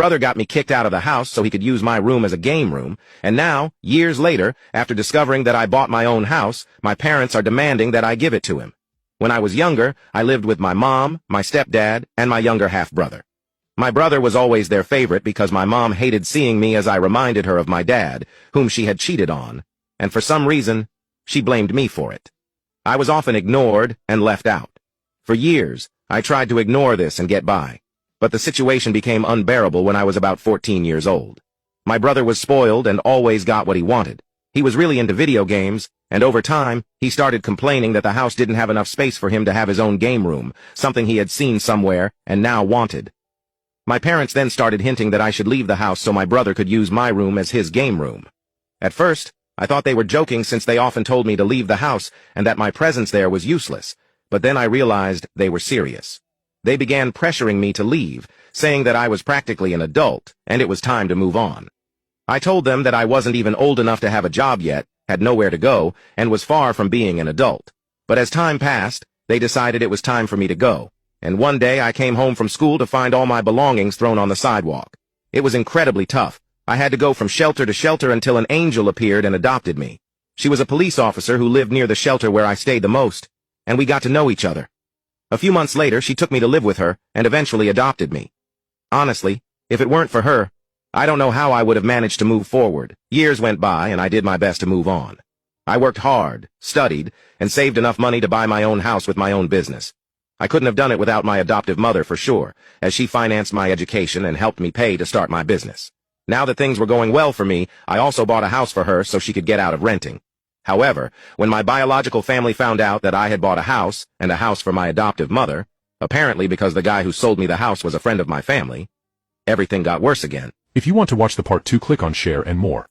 brother got me kicked out of the house so he could use my room as a game room, and now, years later, after discovering that I bought my own house, my parents are demanding that I give it to him. When I was younger, I lived with my mom, my stepdad, and my younger half-brother. My brother was always their favorite because my mom hated seeing me as I reminded her of my dad, whom she had cheated on, and for some reason, she blamed me for it. I was often ignored and left out. For years, I tried to ignore this and get by, but the situation became unbearable when I was about 14 years old. My brother was spoiled and always got what he wanted. He was really into video games, and over time, he started complaining that the house didn't have enough space for him to have his own game room, something he had seen somewhere and now wanted. My parents then started hinting that I should leave the house so my brother could use my room as his game room. At first, I thought they were joking since they often told me to leave the house and that my presence there was useless, but then I realized they were serious. They began pressuring me to leave, saying that I was practically an adult and it was time to move on. I told them that I wasn't even old enough to have a job yet, had nowhere to go, and was far from being an adult. But as time passed, they decided it was time for me to go, and one day I came home from school to find all my belongings thrown on the sidewalk. It was incredibly tough. I had to go from shelter to shelter until an angel appeared and adopted me. She was a police officer who lived near the shelter where I stayed the most, and we got to know each other. A few months later, she took me to live with her and eventually adopted me. Honestly, if it weren't for her, I don't know how I would have managed to move forward. Years went by and I did my best to move on. I worked hard, studied, and saved enough money to buy my own house with my own business. I couldn't have done it without my adoptive mother for sure, as she financed my education and helped me pay to start my business. Now that things were going well for me, I also bought a house for her so she could get out of renting. However, when my biological family found out that I had bought a house, and a house for my adoptive mother, apparently because the guy who sold me the house was a friend of my family, everything got worse again. If you want to watch the part 2, click on share and more.